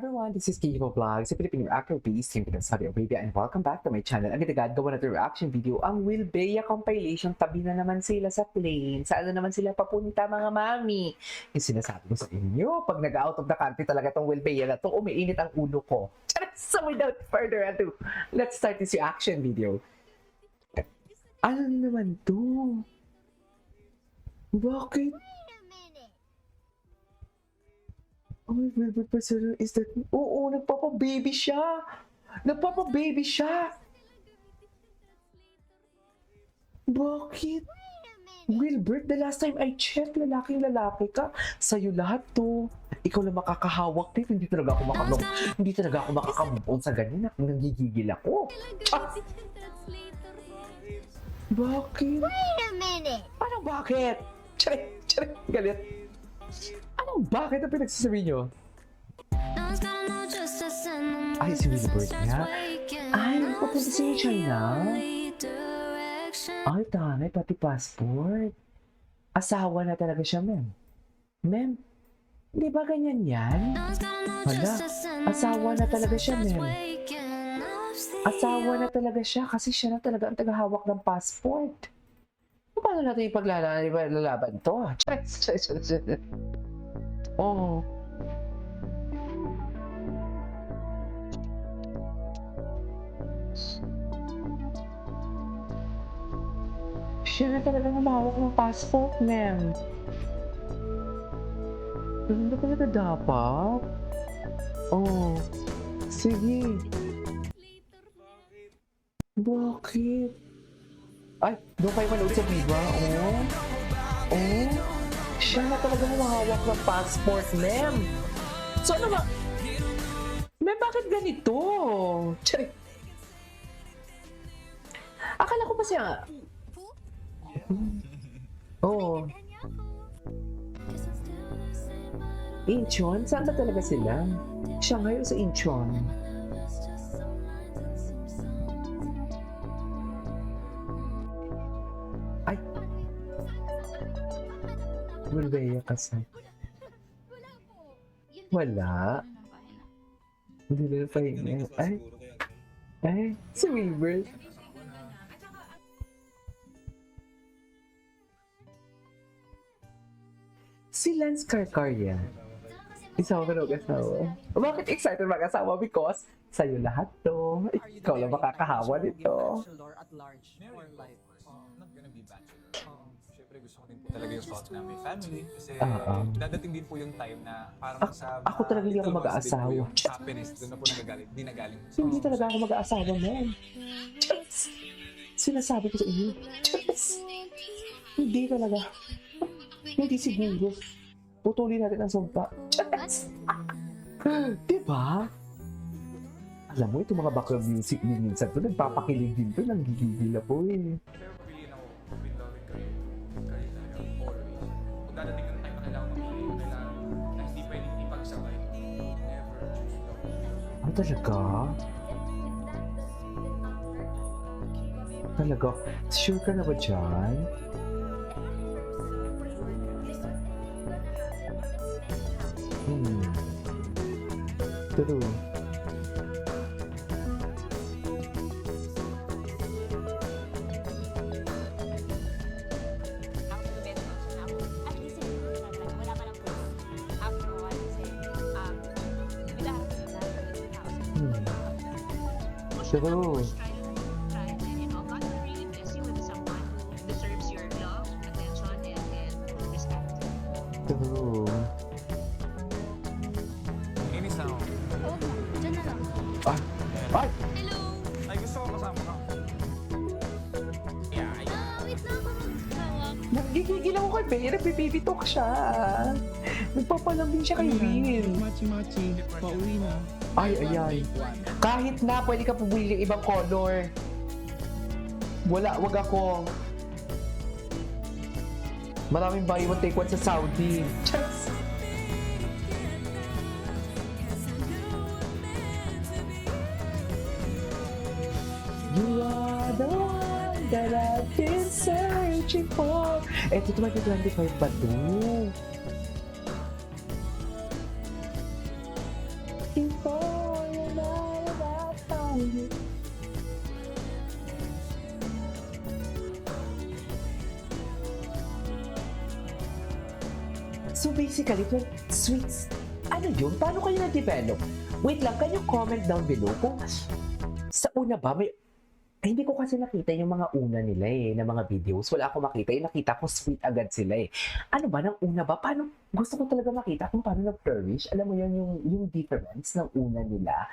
everyone, this is Kivo Vlog sa Filipino actor based in Saudi Arabia and welcome back to my channel. Ang ginagawa natin reaction video, ang Wilbea compilation. Tabi na naman sila sa plane. Saan na naman sila papunta mga mami? Yung sinasabi ko sa inyo, pag nag-out of the country talaga tong Wilbea na to, umiinit ang ulo ko. So without further ado, let's start this reaction video. Ano naman to? Bakit? Oh, Wilbert Pasero, is that... Oo, nagpapa-baby siya! Nagpapa-baby siya! Bakit? Wilbert, the last time I checked, lalaking-lalaki ka. Sa'yo lahat to. Ikaw lang makakahawak dito. Hindi talaga ako makakamove sa ganyan. Nanggigigil ako. Ah! Bakit? Wait a minute! Ano bakit? Charik, galit. Anong bakit ang pinagsasabi nyo? Ay, si Wilbert nga. Ay, papunta siya China. Ay, tanay, pati passport. Asawa na talaga siya, ma'am. Ma'am, di ba ganyan yan? Hala, asawa na talaga siya, ma'am. Asawa na talaga siya kasi siya na talaga ang tagahawak ng passport. Paano natin ipaglalaban to? Oh. Siya na talaga namahawak ng passport, ma'am. Ganun na talaga dapat? Oh. Sige. Bakit? Ay, doon kayo manood sa Viva? Oh. Oh. Siya na talaga humahawak ng passport, ma'am. So ano ba? Ma'am, bakit ganito? Charik. Akala ko pa siya. Oh. Incheon? Saan ba talaga sila? Shanghai o sa Incheon? Ay. Wilbea kasi. Wala. Hindi na pahinga. Ay, si Wilbert. Si Lance Carcaria. Isa ko na mag-asawa. Bakit excited mag-asawa? Because sa'yo lahat to. Ikaw lang makakahawa nito. Siyempre gusto ko din po talaga yung thought na may family kasi dadating din po yung time na parang sa ako talaga hindi ako mag-aasawa. Happiness doon na po nagaling. Hindi talaga ako mag-aasawa, man. Sinasabi ko sa inyo. Hindi talaga. Hindi siguro. Putulin natin ang sumpa. Diba? Alam mo, itong mga background music din minsan to, nagpapakilig din to, nanggigigil ako eh. Kung dadating yung time na kailangan mamili, kailangan na hindi pwedeng ipagsabay. Never choose love. Ano talaga? Talaga? Sure ka na ba dyan? True. True. True. Inis na ako. Diyan na lang. Ay! Ay! Hello! Ay, gusto ko kasama ka. Yeah, Wait na ako maghawak. Nagigigil ako kay Bea, nagbibibitok siya. Nagpapalambing siya kay Will. Machi-machi, pauwi na. Ay, ay. Kahit na, pwede ka pumili ng ibang color. Wala, wag ako. Maraming buy one take one sa Saudi. Chas! You are the one that I've been searching for. Ito 2025 pa to. before you know about you. So basically, sweets, ano yun? Paano kayo na-develop? Wait lang, can you comment down below kung sa una ba may... hindi ko kasi nakita yung mga una nila na mga videos. Wala akong makita. Yung nakita ko, sweet agad sila Ano ba, nang una ba? Paano? Gusto ko talaga makita kung paano nag-flourish. Alam mo yun, yung difference ng una nila.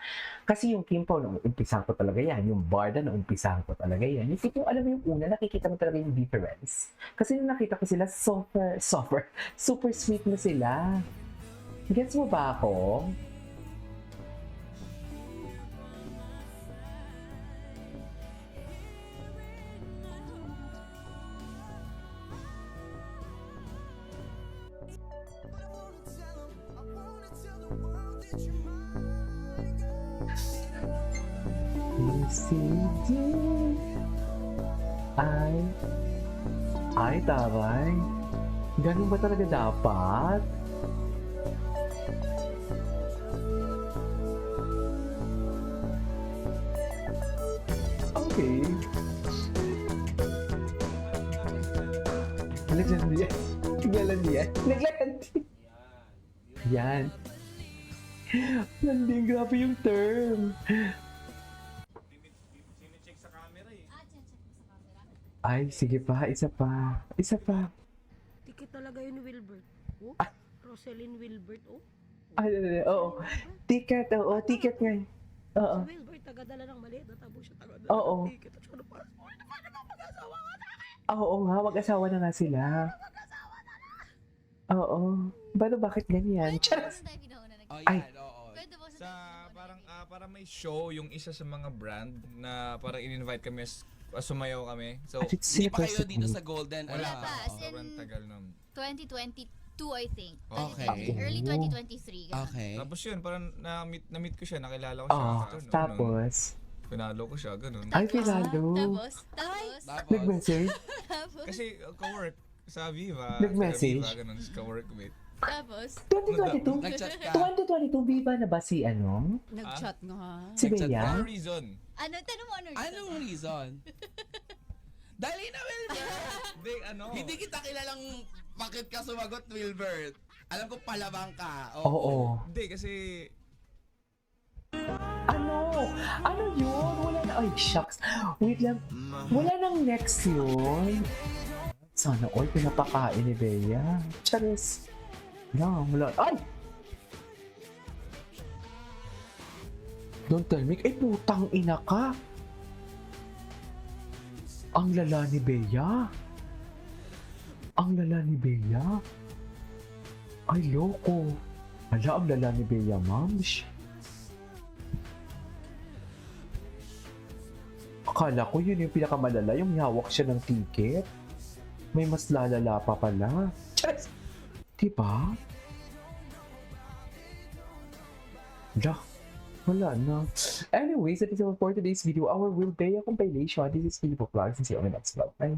Kasi yung Kim Pao, nung umpisahan ko talaga yan. Yung Barda, nung umpisahan ko talaga yan. Yung tipo, alam mo yung una, nakikita mo talaga yung difference. Kasi nung nakita ko sila, super sweet na sila. Gets mo ba ako? PCD ay taray. Ganun ba talaga dapat? Okay. Naglalandi yan. Naglalandi yan. Naglalandi. Yan. Landing, grabe yung term. Sine-check sa camera eh. Ay, sige pa. Isa pa. Isa pa. Ticket talaga yun ni Wilbert. Oh, Roselyn Wilbert, oh. Ay, oo. Ticket, oo. Ticket nga. Oo. Si Wilbert, tagadala ng maliit na tabo siya. Tagadala Oo. ng ticket. At siya na para sa mga mag-asawa ka na. Oo nga, mag-asawa na nga sila. Oo. Bakit ganyan? Charas. Oh, Ay. yan, oo. Sa para may show yung isa sa mga brand na parang in-invite kami sumayaw kami. So At it's Hindi pa kayo sila dito sa Golden. wala Wala pa, pa. as in- Sobrang tagal nun. 2022, I think. Okay. Early 2023. ganun. Okay. Tapos yun, parang na-meet ko siya, nakilala ko siya. Oo. after nun. Tapos, Pinalo ko siya, ganun. ay, pinalo. Tapos, Tapos, Nag-message? Kasi co-work sa Viva. Nag-message? Sa Viva, ganun, ka-workmate. tapos, 2022? nag-chat ka. 2022, Viva na ba si ano? Nag-chat nga. Si Nag-chat Bea? Ano reason? tanong mo ano reason? Anong reason? Dali na, Wilbert! Hindi, ano? Hindi kita kilalang bakit ka sumagot, Wilbert. Alam ko palabang ka. Oo. Hindi, kasi Ano? Ano yun? Wala na. Ay, shucks. Wait lang. Wala nang next yun. Sana all pinapakain ni Bea. Charis. Wala. Ay! Don't tell me. Eh, putang ina ka. Ang lala ni Bea. Ang lala ni Bea. Ay, loko. Hala, ang lala ni Bea, ma'am. Akala ko yun yung pinakamalala, yung hawak siya ng ticket. May mas lalala pa pala. Charis! Diba? Hala, wala na. Anyways, that is all for today's video. Our Will Bea compilation. This is Philip Vlogs and see you on the next vlog. Bye!